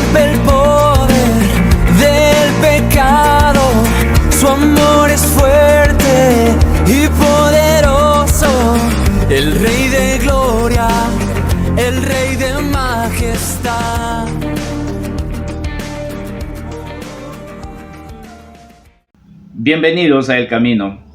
rompe el poder del pecado. Su amor es fuerte y poderoso. El Rey de gloria, el Rey de majestad. Bienvenidos a El Camino.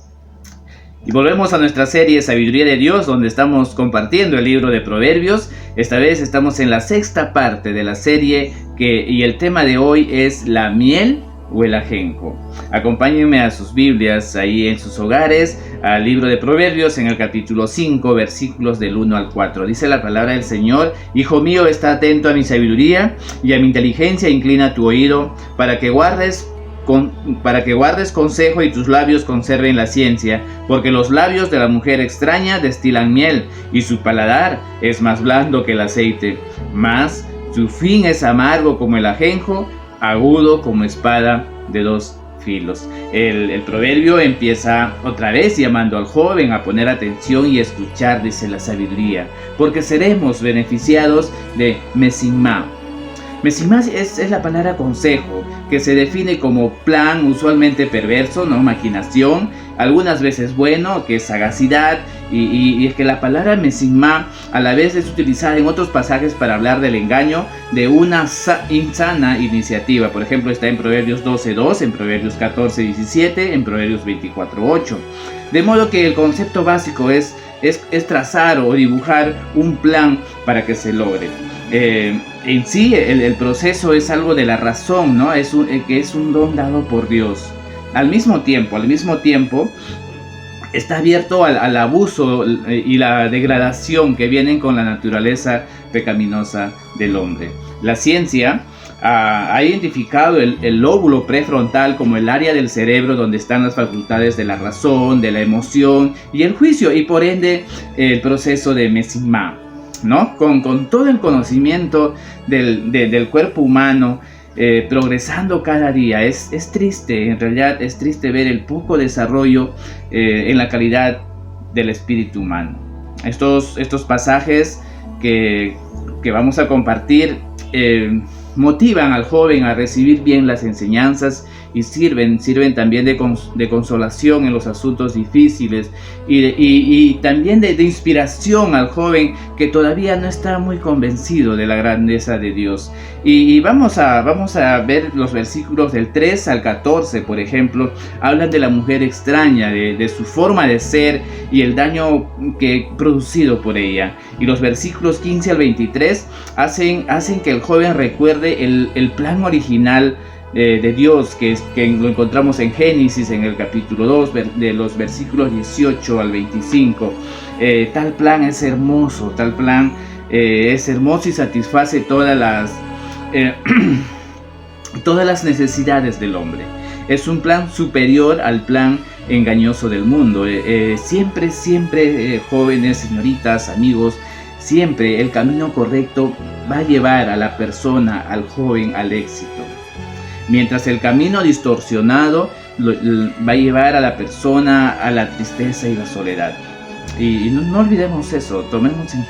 Y volvemos a nuestra serie Sabiduría de Dios, donde estamos compartiendo el libro de Proverbios. Esta vez estamos en la sexta parte de la serie y el tema de hoy es la miel o el ajenjo. Acompáñenme a sus Biblias ahí en sus hogares, al libro de Proverbios en el capítulo 5, versículos del 1 al 4. Dice la palabra del Señor: Hijo mío, está atento a mi sabiduría y a mi inteligencia inclina tu oído, para que guardes consejo y tus labios conserven la ciencia, porque los labios de la mujer extraña destilan miel y su paladar es más blando que el aceite, mas su fin es amargo como el ajenjo, agudo como espada de dos filos. El proverbio empieza otra vez llamando al joven a poner atención y escuchar, dice la sabiduría, porque seremos beneficiados de Mesimá. Mesimá es la palabra consejo, que se define como plan usualmente perverso, ¿no? Maquinación, algunas veces bueno, que es sagacidad, y es que la palabra mesimá a la vez es utilizada en otros pasajes para hablar del engaño, de una insana iniciativa. Por ejemplo, está en Proverbios 12:2, en Proverbios 14:17, en Proverbios 24:8. De modo que el concepto básico es trazar o dibujar un plan para que se logre. En sí, el proceso es algo de la razón, ¿no? Que es un don dado por Dios. Al mismo tiempo, está abierto al abuso y la degradación que vienen con la naturaleza pecaminosa del hombre. La ciencia ha identificado el lóbulo prefrontal como el área del cerebro donde están las facultades de la razón, de la emoción y el juicio, y por ende el proceso de Mesimá, ¿no? Con todo el conocimiento del cuerpo humano progresando cada día. Es triste, en realidad es triste ver el poco desarrollo en la calidad del espíritu humano. Estos pasajes que vamos a compartir motivan al joven a recibir bien las enseñanzas y sirven también de consolación en los asuntos difíciles y también de inspiración al joven que todavía no está muy convencido de la grandeza de Dios. Y vamos a ver los versículos del 3 al 14, por ejemplo. Hablan de la mujer extraña, de su forma de ser y el daño producido por ella. Y los versículos 15 al 23 hacen que el joven recuerde el plan original de Dios, que lo encontramos en Génesis, en el capítulo 2, de los versículos 18 al 25. Tal plan es hermoso, y satisface todas las necesidades del hombre. Es un plan superior al plan engañoso del mundo. Siempre, jóvenes, señoritas, amigos, siempre el camino correcto va a llevar a la persona, al joven, al éxito. Mientras el camino distorsionado va a llevar a la persona a la tristeza y la soledad. Y no olvidemos eso, tomemos en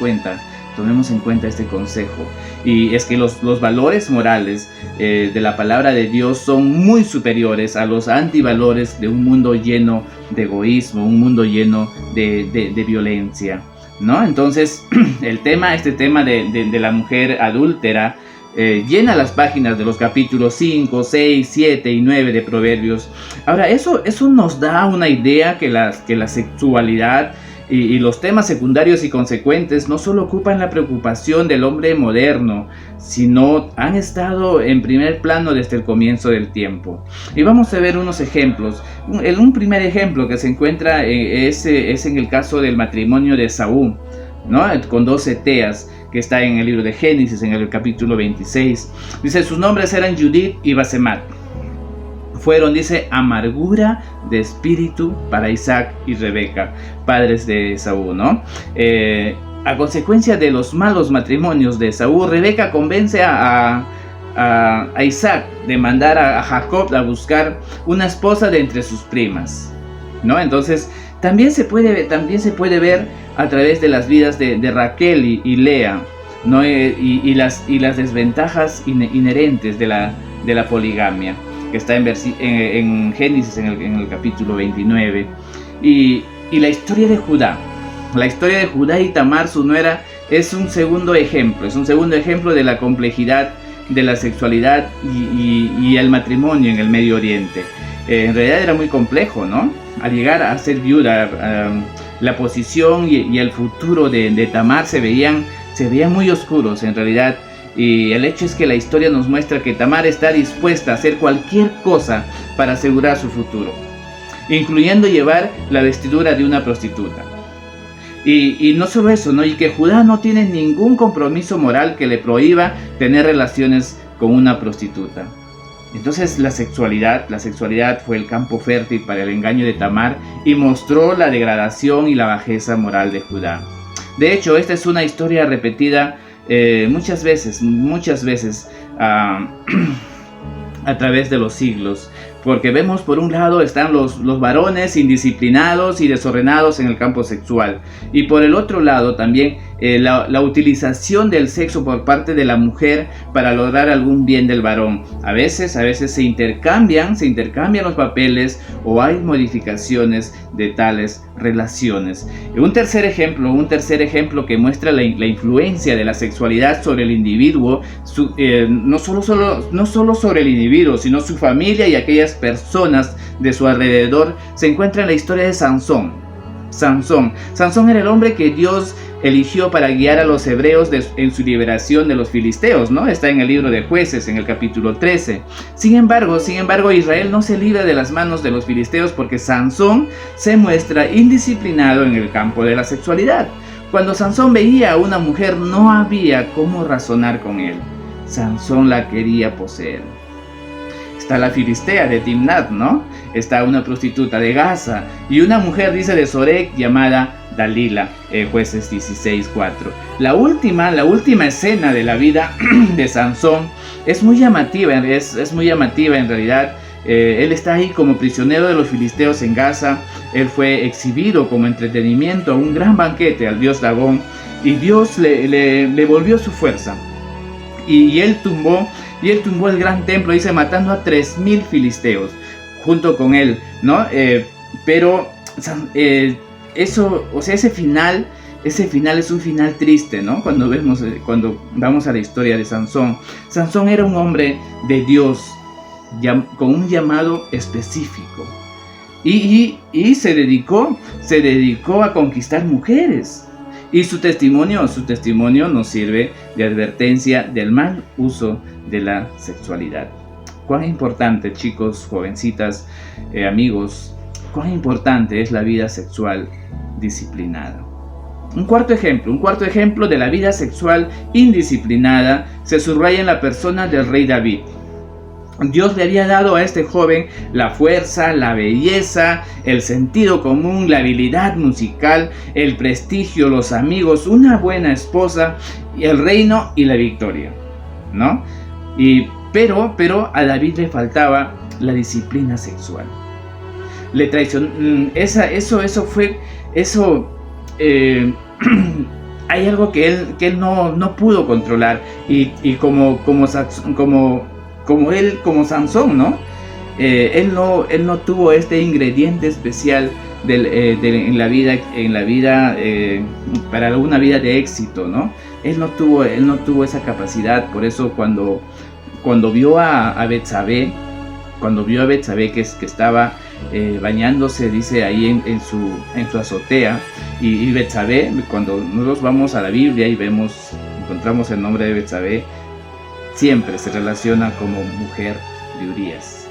cuenta este consejo. Y es que los valores morales de la palabra de Dios son muy superiores a los antivalores de un mundo lleno de egoísmo, un mundo lleno de violencia, ¿no? Entonces, este tema de la mujer adúltera llena las páginas de los capítulos 5, 6, 7 y 9 de Proverbios. Ahora, eso nos da una idea que la sexualidad y los temas secundarios y consecuentes no solo ocupan la preocupación del hombre moderno, sino han estado en primer plano desde el comienzo del tiempo. Y vamos a ver unos ejemplos. Un primer ejemplo que se encuentra es en el caso del matrimonio de Esaú, ¿no? Con 12 teas, que está en el libro de Génesis, en el capítulo 26. Dice: sus nombres eran Judith y Basemat. Fueron, dice, amargura de espíritu para Isaac y Rebeca, padres de Esaú, ¿no? A consecuencia de los malos matrimonios de Esaú, Rebeca convence a Isaac de mandar a Jacob a buscar una esposa de entre sus primas, ¿no? Entonces, también se puede ver a través de las vidas de Raquel y Lea, ¿no? Y las desventajas inherentes de la poligamia, que está en Génesis, en el capítulo 29. Y la historia de Judá. La historia de Judá y Tamar, su nuera, es un segundo ejemplo de la complejidad de la sexualidad y el matrimonio en el Medio Oriente. En realidad era muy complejo, ¿no? Al llegar a ser viuda, la posición y el futuro de Tamar se veían muy oscuros en realidad. Y el hecho es que la historia nos muestra que Tamar está dispuesta a hacer cualquier cosa para asegurar su futuro, incluyendo llevar la vestidura de una prostituta. Y no solo eso, ¿no? Y que Judá no tiene ningún compromiso moral que le prohíba tener relaciones con una prostituta. Entonces la sexualidad fue el campo fértil para el engaño de Tamar y mostró la degradación y la bajeza moral de Judá. De hecho, esta es una historia repetida muchas veces a través de los siglos, porque vemos por un lado están los varones indisciplinados y desordenados en el campo sexual, y por el otro lado también la utilización del sexo por parte de la mujer para lograr algún bien del varón. A veces se intercambian los papeles, o hay modificaciones de tales relaciones. Un tercer ejemplo que muestra la influencia de la sexualidad sobre el individuo, no solo sobre el individuo, sino su familia y aquellas personas de su alrededor, se encuentra en la historia de Sansón. Sansón era el hombre que Dios eligió para guiar a los hebreos en su liberación de los filisteos, ¿no? Está en el libro de Jueces, en el capítulo 13. Sin embargo, Israel no se libra de las manos de los filisteos porque Sansón se muestra indisciplinado en el campo de la sexualidad. Cuando Sansón veía a una mujer, no había cómo razonar con él. Sansón la quería poseer. Está la filistea de Timnat, ¿no? Está una prostituta de Gaza y una mujer, dice, de Sorek llamada Dalila, Jueces 16:4. La última escena de la vida de Sansón es muy llamativa, es muy llamativa en realidad. Él está ahí como prisionero de los filisteos en Gaza. Él fue exhibido como entretenimiento a un gran banquete al dios Dagón, y Dios le volvió su fuerza. Y él tumbó el gran templo, dice, matando a 3,000 filisteos junto con él, ¿no? Pero eso, o sea, ese final es un final triste, ¿no? Cuando vamos a la historia de Sansón. Sansón era un hombre de Dios, con un llamado específico, y se dedicó a conquistar mujeres. Y su testimonio nos sirve de advertencia del mal uso de la sexualidad. Cuán importante, chicos, jovencitas, amigos, cuán importante es la vida sexual disciplinada. Un cuarto ejemplo de la vida sexual indisciplinada se subraya en la persona del rey David. Dios le había dado a este joven la fuerza, la belleza, el sentido común, la habilidad musical, el prestigio, los amigos, una buena esposa, el reino y la victoria, ¿no? Pero a David le faltaba la disciplina sexual. Le traicionó. Hay algo que él no pudo controlar, y como Sansón, ¿no? Él no tuvo este ingrediente especial en la vida para una vida de éxito, ¿no? Él no tuvo esa capacidad. Por eso cuando vio a Betsabé, que estaba bañándose, dice ahí en su azotea, y Betsabé, cuando nosotros vamos a la Biblia y encontramos el nombre de Betsabé, siempre se relaciona como mujer de Urías,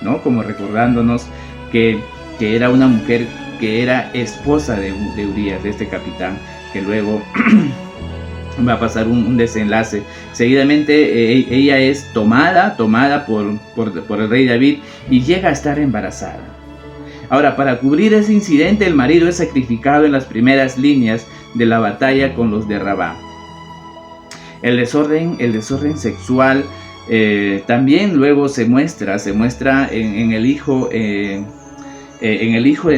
¿no? Como recordándonos que era una mujer que era esposa de Urías, de este capitán, que luego va a pasar un desenlace. Seguidamente ella es tomada por el rey David y llega a estar embarazada. Ahora, para cubrir ese incidente, el marido es sacrificado en las primeras líneas de la batalla con los de Rabá. El desorden sexual también luego se muestra en el hijo de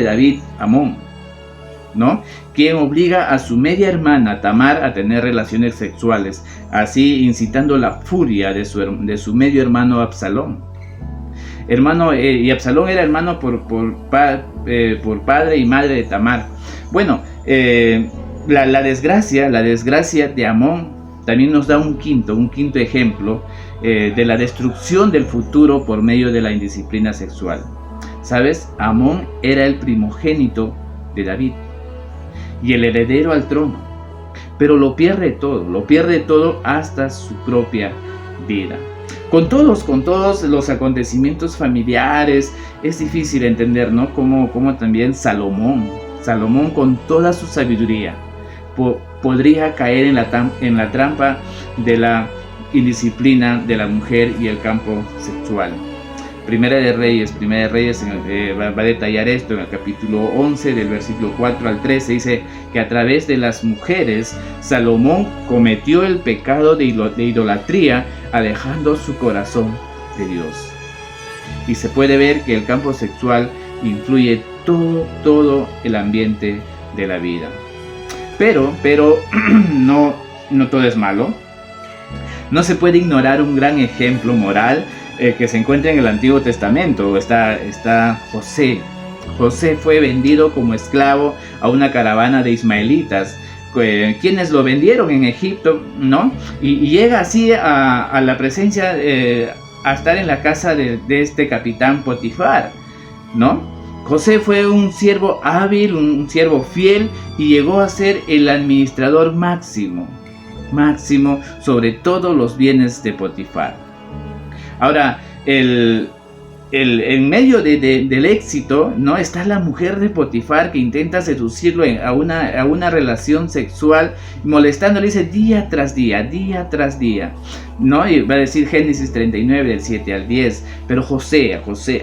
David, Amón, ¿no? Quien obliga a su media hermana Tamar a tener relaciones sexuales, así incitando la furia de su medio hermano Absalón. Y Absalón era hermano por padre y madre de Tamar. Bueno, la desgracia de Amón también nos da un quinto ejemplo de la destrucción del futuro por medio de la indisciplina sexual. ¿Sabes? Amón era el primogénito de David y el heredero al trono, pero lo pierde todo hasta su propia vida. Con todos los acontecimientos familiares es difícil entender, ¿no? Cómo también Salomón con toda su sabiduría podría caer en la trampa de la indisciplina de la mujer y el campo sexual. Primera de Reyes va a detallar esto en el capítulo 11 del versículo 4 al 13. Dice que a través de las mujeres Salomón cometió el pecado de idolatría, alejando su corazón de Dios. Y se puede ver que el campo sexual influye todo el ambiente de la vida. Pero no todo es malo. No se puede ignorar un gran ejemplo moral que se encuentra en el Antiguo Testamento. Está José. José fue vendido como esclavo a una caravana de ismaelitas, quienes lo vendieron en Egipto, ¿no? Y llega así a la presencia, a estar en la casa de este capitán Potifar, ¿no? José fue un siervo hábil, un siervo fiel, y llegó a ser el administrador máximo sobre todos los bienes de Potifar. Ahora, en medio del éxito, ¿no? Está la mujer de Potifar que intenta seducirlo a una relación sexual, molestándole, dice día tras día, ¿no? Y va a decir Génesis 39 del 7 al 10. Pero José,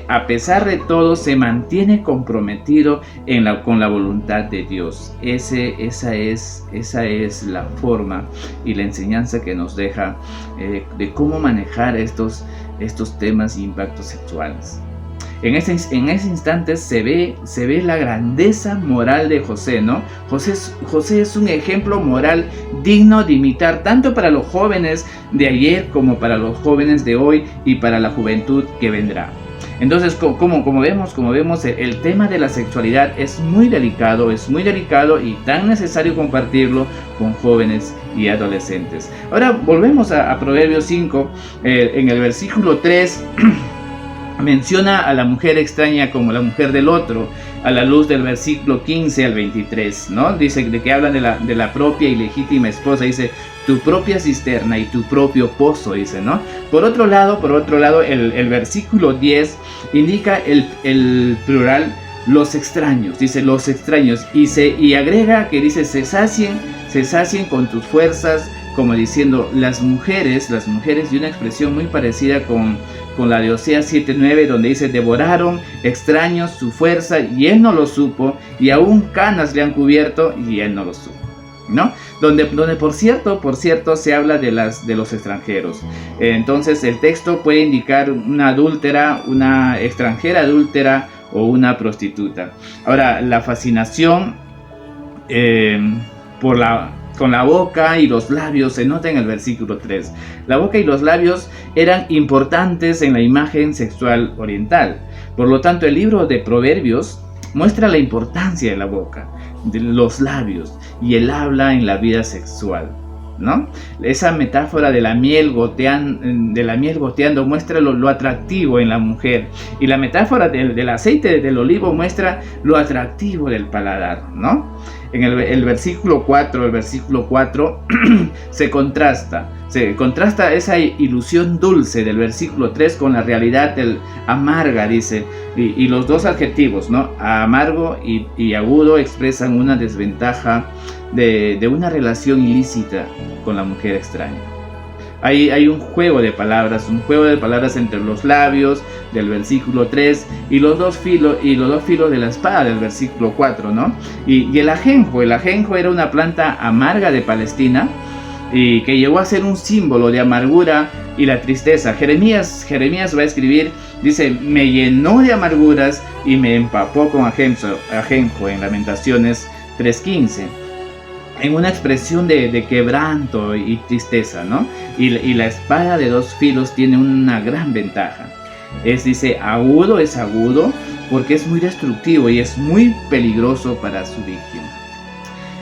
a pesar de todo, se mantiene comprometido con la voluntad de Dios. Esa es la forma y la enseñanza que nos deja de cómo manejar estos temas e impactos sexuales. En ese instante se ve la grandeza moral de José, ¿no? José es un ejemplo moral digno de imitar, tanto para los jóvenes de ayer como para los jóvenes de hoy y para la juventud que vendrá. Entonces, como vemos, el tema de la sexualidad es muy delicado y tan necesario compartirlo con jóvenes y adolescentes. Ahora volvemos a Proverbios 5, en el versículo 3, menciona a la mujer extraña como la mujer del otro, a la luz del versículo 15 al 23, ¿no? Dice de que hablan de la propia y legítima esposa, dice tu propia cisterna y tu propio pozo, dice, ¿no? Por otro lado, el versículo 10 indica el plural los extraños, dice los extraños, y agrega que dice se sacien con tus fuerzas, como diciendo las mujeres, y una expresión muy parecida con la de Oseas 7:9, donde dice devoraron extraños su fuerza y él no lo supo, y aún canas le han cubierto y él no lo supo, ¿no? Donde por cierto se habla de los extranjeros. Entonces el texto puede indicar una adúltera, una extranjera adúltera o una prostituta. Ahora, la fascinación con la boca y los labios se nota en el versículo 3. La boca y los labios eran importantes en la imagen sexual oriental. Por lo tanto, el libro de Proverbios muestra la importancia de la boca, de los labios y el habla en la vida sexual, ¿no? Esa metáfora de la miel goteando muestra lo atractivo en la mujer, y la metáfora del aceite del olivo muestra lo atractivo del paladar, ¿no? En el versículo 4 se contrasta esa ilusión dulce del versículo 3 con la realidad amarga, dice, y los dos adjetivos, ¿no? Amargo y agudo expresan una desventaja de una relación ilícita con la mujer extraña. Hay un juego de palabras entre los labios del versículo 3 y los dos filos de la espada del versículo 4, ¿no? Y el ajenjo era una planta amarga de Palestina, y que llegó a ser un símbolo de amargura y la tristeza. Jeremías va a escribir, dice, me llenó de amarguras y me empapó con ajenjo, en Lamentaciones 3:15, en una expresión de quebranto y tristeza, ¿no? Y la espada de dos filos tiene una gran ventaja. Dice, agudo es agudo porque es muy destructivo y es muy peligroso para su víctima.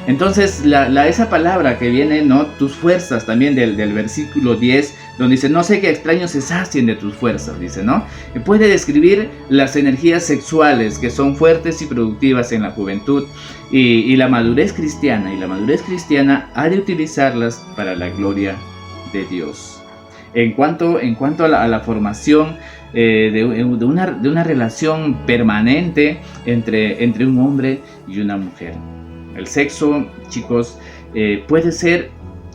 Entonces, esa palabra que viene, ¿no? Tus fuerzas, también del versículo 10, donde dice, no sé qué extraños se sacien de tus fuerzas, dice, ¿no? Puede describir las energías sexuales que son fuertes y productivas en la juventud y la madurez cristiana. Y la madurez cristiana ha de utilizarlas para la gloria de Dios. En cuanto a la formación de una relación permanente entre un hombre y una mujer. El sexo, chicos, puede ser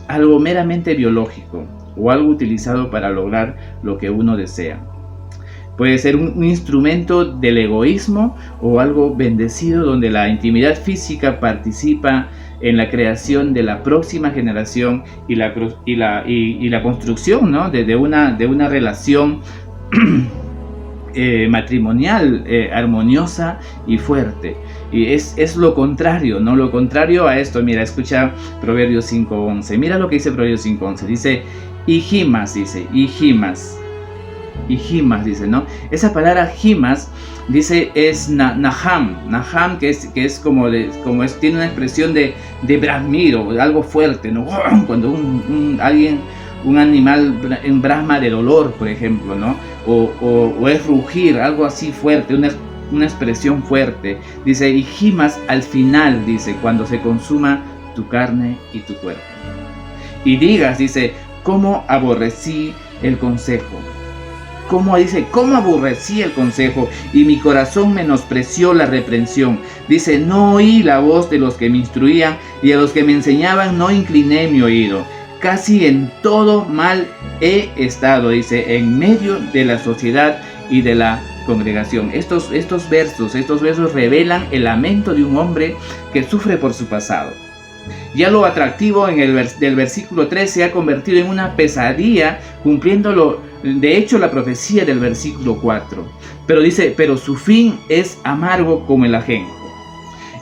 algo meramente biológico o algo utilizado para lograr lo que uno desea. Puede ser un instrumento del egoísmo o algo bendecido donde la intimidad física participa en la creación de la próxima generación y la construcción, ¿no? de una relación matrimonial armoniosa y fuerte. Y es lo contrario, ¿no? Lo contrario a esto. Mira, escucha Proverbios 5:11. Mira lo que dice Proverbios 5:11. Dice, hijimas, dice, ¿no? Esa palabra himas, dice, es naham, que es como tiene una expresión de bramido, algo fuerte, ¿no? Cuando un animal brama de dolor, por ejemplo, ¿no? O es rugir, algo así fuerte, una expresión fuerte. Dice, y gimas al final, dice, cuando se consuma tu carne y tu cuerpo. Y digas, dice, ¿cómo aborrecí el consejo? ¿Cómo aborrecí el consejo? Y mi corazón menospreció la reprensión. Dice, no oí la voz de los que me instruían, y a los que me enseñaban no incliné mi oído. Casi en todo mal he estado, dice, en medio de la sociedad y de la congregación. Estos versos revelan el lamento de un hombre que sufre por su pasado. Ya lo atractivo del versículo 3 se ha convertido en una pesadilla, cumpliendo de hecho la profecía del versículo 4. Pero dice, pero su fin es amargo como el ajenjo.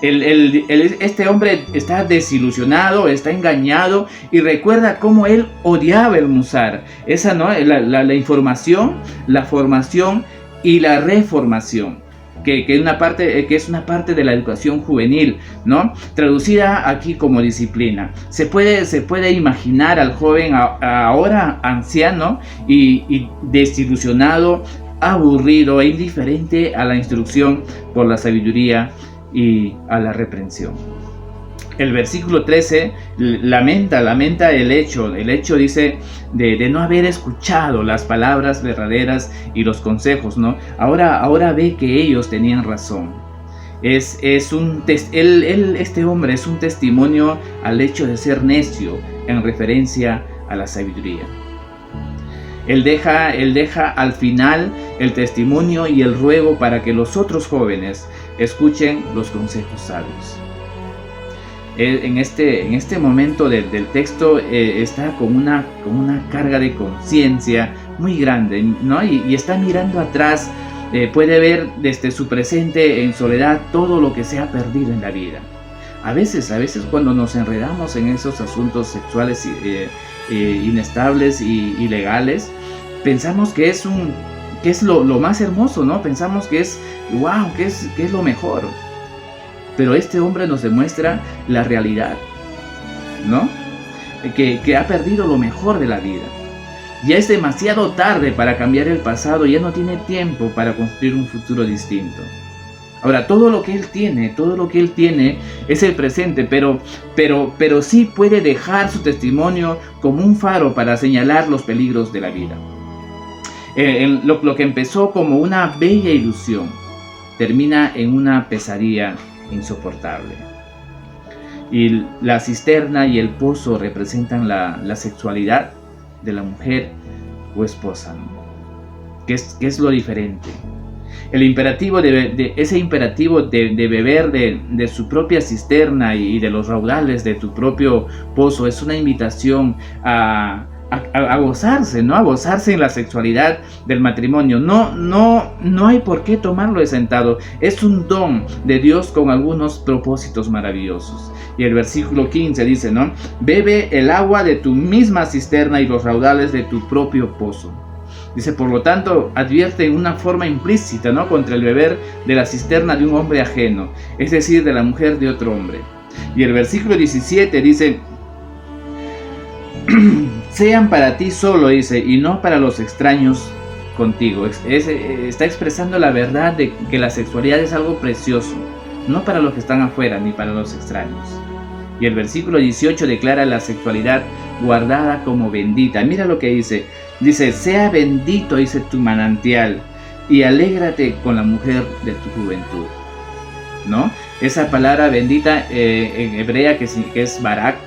Este hombre está desilusionado, está engañado y recuerda cómo él odiaba el musar. Esa, ¿no? La información, la formación y la reformación, que es una parte de la educación juvenil, ¿no? Traducida aquí como disciplina. Se puede imaginar al joven ahora anciano y desilusionado, aburrido e indiferente a la instrucción por la sabiduría y a la reprensión. El versículo 13 lamenta el hecho, dice, de no haber escuchado las palabras verdaderas y los consejos, ¿no? Ahora ve que ellos tenían razón. Este hombre es un testimonio al hecho de ser necio en referencia a la sabiduría. Él deja al final el testimonio y el ruego para que los otros jóvenes escuchen los consejos sabios. En este momento del texto está con una carga de conciencia muy grande, ¿no? Y está mirando atrás, puede ver desde su presente en soledad todo lo que se ha perdido en la vida. A veces cuando nos enredamos en esos asuntos sexuales inestables y ilegales, pensamos que es lo más hermoso, ¿no? Pensamos que es wow, que es lo mejor. Pero este hombre nos demuestra la realidad, ¿no? Que ha perdido lo mejor de la vida. Ya es demasiado tarde para cambiar el pasado, ya no tiene tiempo para construir un futuro distinto. Ahora, todo lo que él tiene es el presente, pero sí puede dejar su testimonio como un faro para señalar los peligros de la vida. Lo que empezó como una bella ilusión termina en una pesadilla insoportable. Y la cisterna y el pozo representan la sexualidad de la mujer o esposa, ¿no? ¿Qué es lo diferente? El imperativo ese imperativo de beber de su propia cisterna y de los raudales de tu propio pozo es una invitación a a gozarse, ¿no? A gozarse en la sexualidad del matrimonio. No hay por qué tomarlo de sentado. Es un don de Dios con algunos propósitos maravillosos. Y el versículo 15 dice, ¿no? Bebe el agua de tu misma cisterna y los raudales de tu propio pozo. Dice, por lo tanto, advierte en una forma implícita, ¿no? Contra el beber de la cisterna de un hombre ajeno, es decir, de la mujer de otro hombre. Y el versículo 17 dice, sean para ti solo, dice, y no para los extraños contigo. Está expresando la verdad de que la sexualidad es algo precioso, no para los que están afuera ni para los extraños. Y el versículo 18 declara la sexualidad guardada como bendita. Mira lo que dice. Dice, sea bendito, dice, tu manantial, y alégrate con la mujer de tu juventud. ¿No? Esa palabra bendita en hebrea que es barak,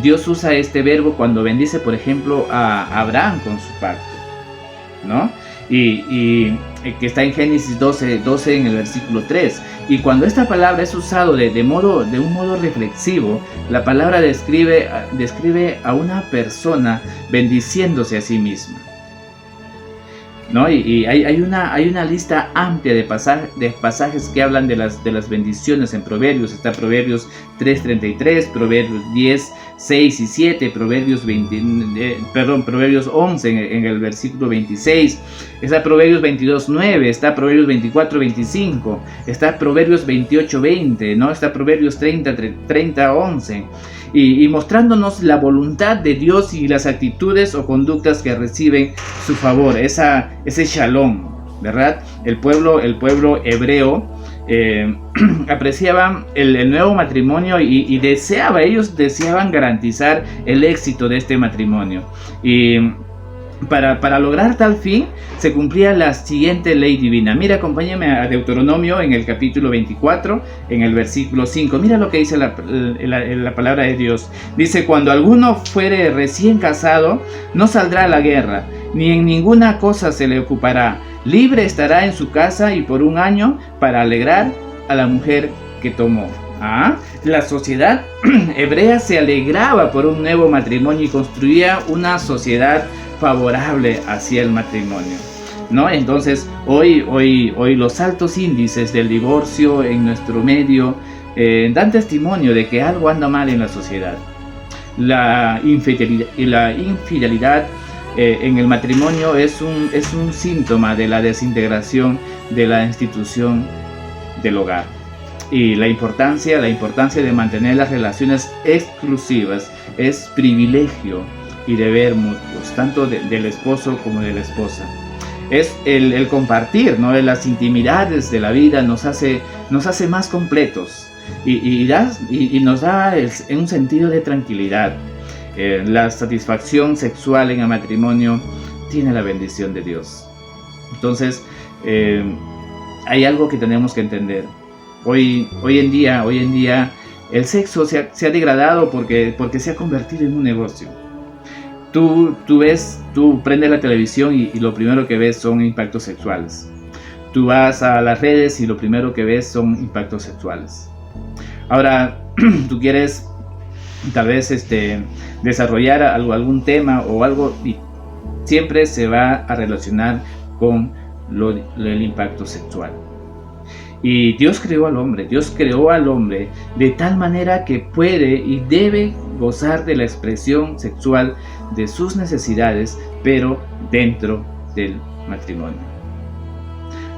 Dios usa este verbo cuando bendice, por ejemplo, a Abraham con su pacto, ¿no? Y que está en Génesis 12 en el versículo 3. Y cuando esta palabra es usado de un modo reflexivo, la palabra describe a una persona bendiciéndose a sí misma, ¿no? Y hay una lista amplia de pasajes que hablan de las bendiciones en Proverbios. Está Proverbios 3:33, Proverbios 10, 6 y 7, Proverbios 11 en el versículo 26, está Proverbios 22:9, está Proverbios 24:25, está Proverbios 28:20, ¿no? Está Proverbios 30:11. Y mostrándonos la voluntad de Dios y las actitudes o conductas que reciben su favor, ese shalom, ¿verdad? El pueblo hebreo apreciaban el nuevo matrimonio y ellos deseaban garantizar el éxito de este matrimonio. Y para lograr tal fin se cumplía la siguiente ley divina. Mira, acompáñame a Deuteronomio en el capítulo 24, en el versículo 5. Mira lo que dice la palabra de Dios. Dice, cuando alguno fuere recién casado, no saldrá a la guerra, ni en ninguna cosa se le ocupará. Libre estará en su casa y por un año para alegrar a la mujer que tomó. La sociedad hebrea se alegraba por un nuevo matrimonio y construía una sociedad favorable hacia el matrimonio, ¿no? Entonces hoy los altos índices del divorcio en nuestro medio dan testimonio de que algo anda mal en la sociedad. La infidelidad en el matrimonio es un síntoma de la desintegración de la institución del hogar. Y la importancia de mantener las relaciones exclusivas es privilegio y deber mutuos, tanto del esposo como de la esposa. Es el compartir, ¿no? Las intimidades de la vida nos hace más completos y nos da un sentido de tranquilidad. La satisfacción sexual en el matrimonio tiene la bendición de Dios. Entonces hay algo que tenemos que entender. Hoy en día el sexo se ha degradado porque se ha convertido en un negocio. Tú prendes la televisión y lo primero que ves son impactos sexuales. Tú vas a las redes y lo primero que ves son impactos sexuales. Ahora, tú quieres tal vez desarrollar algún tema o algo y siempre se va a relacionar con el impacto sexual. Y Dios creó al hombre de tal manera que puede y debe gozar de la expresión sexual de sus necesidades, pero dentro del matrimonio.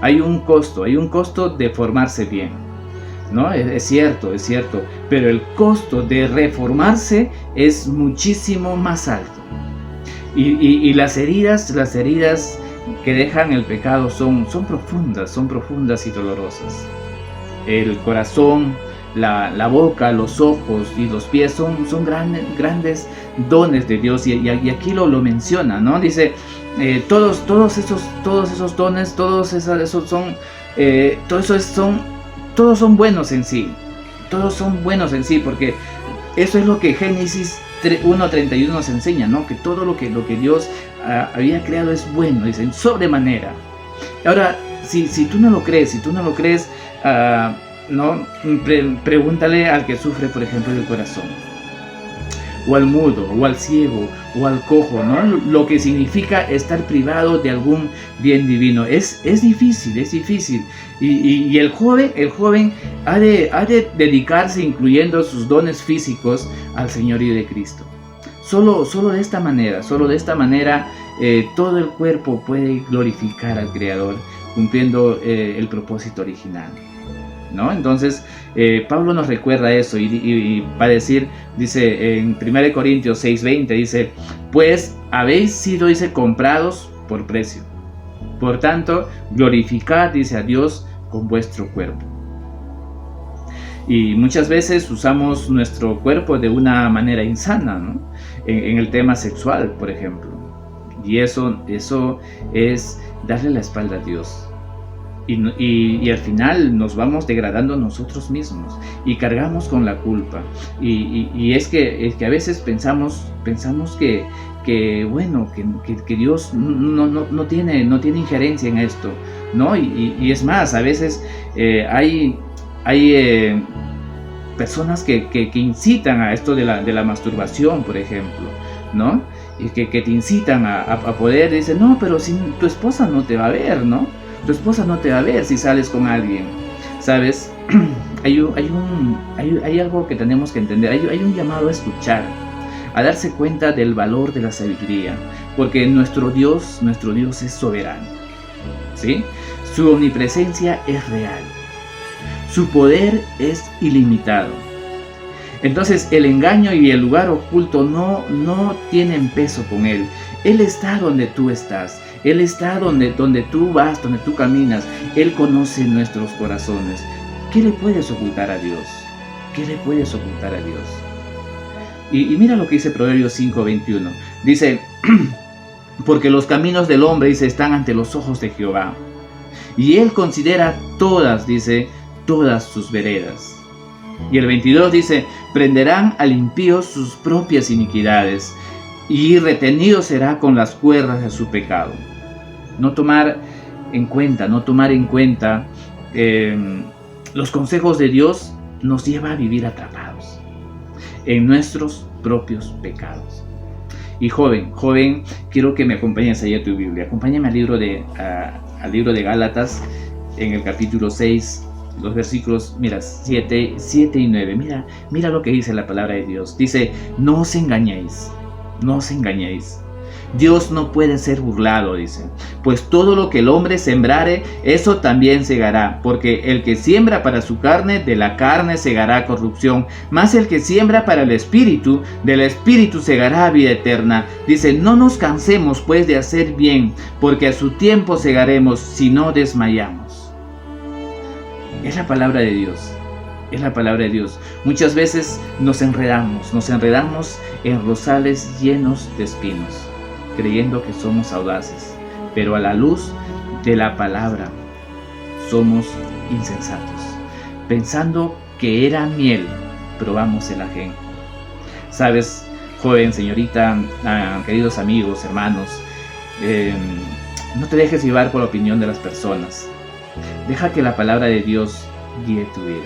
Hay un costo de formarse bien, ¿no? Es cierto, pero el costo de reformarse es muchísimo más alto. Y las heridas que dejan el pecado son profundas y dolorosas. El corazón, la boca, los ojos y los pies son grandes dones de Dios, y aquí lo menciona, ¿no? Dice, todos esos dones, todos son buenos en sí. Todos son buenos en sí, porque eso es lo que Génesis 1:31 nos enseña, ¿no? Que todo lo que Dios había creado es bueno, dice, en sobremanera. Ahora, si tú no lo crees, ¿no? Pregúntale al que sufre, por ejemplo, del corazón. o al mudo, o al ciego, o al cojo, ¿no? Lo que significa estar privado de algún bien divino. Es difícil. Y el joven ha de dedicarse, incluyendo sus dones físicos, al señorío de Cristo. Solo de esta manera, todo el cuerpo puede glorificar al Creador, cumpliendo el propósito original, ¿no? Entonces, Pablo nos recuerda eso y va a decir, dice en 1 Corintios 6:20, dice, pues habéis sido, dice, comprados por precio. Por tanto, glorificad, dice, a Dios con vuestro cuerpo. Y muchas veces usamos nuestro cuerpo de una manera insana, ¿no? En el tema sexual, por ejemplo. Y eso es darle la espalda a Dios. Y al final nos vamos degradando nosotros mismos y cargamos con la culpa. Y es que a veces pensamos que Dios no tiene injerencia en esto, ¿no? Y es más, a veces hay personas que incitan a esto de la masturbación, por ejemplo, ¿no? Y que te incitan a poder, dicen, no, pero si tu esposa no te va a ver, ¿no? Tu esposa no te va a ver si sales con alguien, ¿sabes? Hay algo que tenemos que entender, hay un llamado a escuchar, a darse cuenta del valor de la sabiduría, porque nuestro Dios es soberano, ¿sí? Su omnipresencia es real, su poder es ilimitado. Entonces el engaño y el lugar oculto no tienen peso con Él. Él está donde tú estás. Él está donde tú vas, donde tú caminas. Él conoce nuestros corazones. ¿Qué le puedes ocultar a Dios? ¿Qué le puedes ocultar a Dios? Y mira lo que dice Proverbios 5:21. Dice, porque los caminos del hombre, dice, están ante los ojos de Jehová. Y Él considera todas sus veredas. Y el 22 dice, prenderán al impío sus propias iniquidades, y retenido será con las cuerdas de su pecado. No tomar en cuenta los consejos de Dios nos lleva a vivir atrapados en nuestros propios pecados. Y joven, quiero que me acompañes ahí a tu Biblia. Acompáñame al libro de Gálatas, en el capítulo 6, los versículos, mira, 7 y 9. Mira lo que dice la palabra de Dios. Dice, no os engañéis. Dios no puede ser burlado, dice. Pues todo lo que el hombre sembrare, eso también segará. Porque el que siembra para su carne, de la carne segará corrupción. Mas el que siembra para el Espíritu, del Espíritu segará vida eterna. Dice, no nos cansemos pues de hacer bien, porque a su tiempo segaremos si no desmayamos. Es la palabra de Dios. Muchas veces nos enredamos en rosales llenos de espinos, creyendo que somos audaces, pero a la luz de la palabra somos insensatos. Pensando que era miel, probamos el ajenjo. Sabes, joven, señorita, queridos amigos, hermanos, no te dejes llevar por la opinión de las personas. Deja que la palabra de Dios guíe tu vida.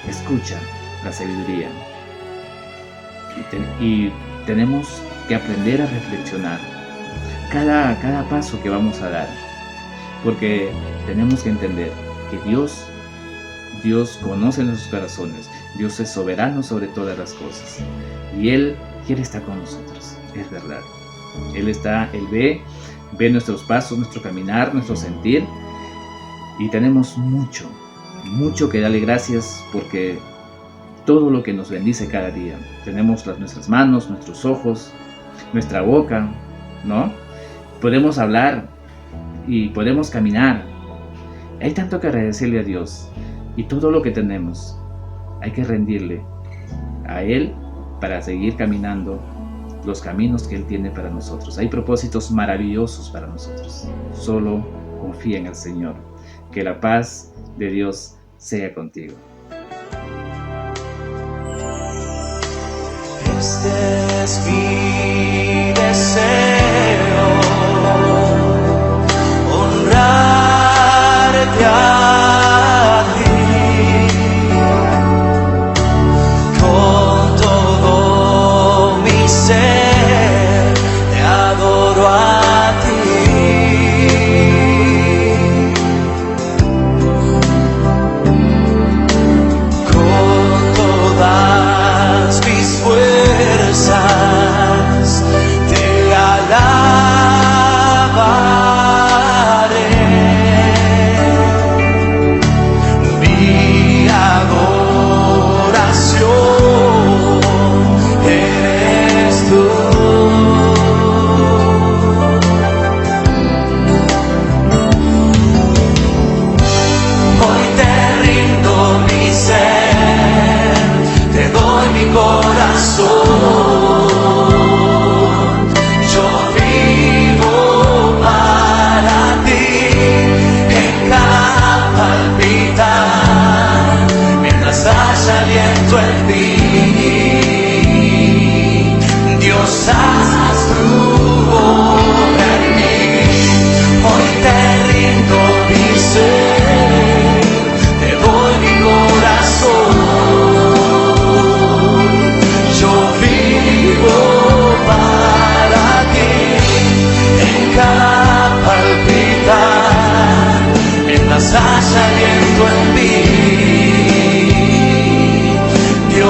Escucha la sabiduría. Y tenemos que aprender a reflexionar cada paso que vamos a dar. Porque tenemos que entender que Dios conoce nuestros corazones. Dios es soberano sobre todas las cosas. Y Él está con nosotros. Es verdad. Él ve nuestros pasos, nuestro caminar, nuestro sentir. Y tenemos mucho que darle gracias, porque todo lo que nos bendice cada día. Tenemos nuestras manos, nuestros ojos, nuestra boca, ¿no? Podemos hablar y podemos caminar. Hay tanto que agradecerle a Dios, y todo lo que tenemos hay que rendirle a Él para seguir caminando los caminos que Él tiene para nosotros. Hay propósitos maravillosos para nosotros. Solo confía en el Señor. Que la paz de Dios sea contigo. Este es mi deseo, honrarte a ti con todo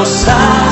los has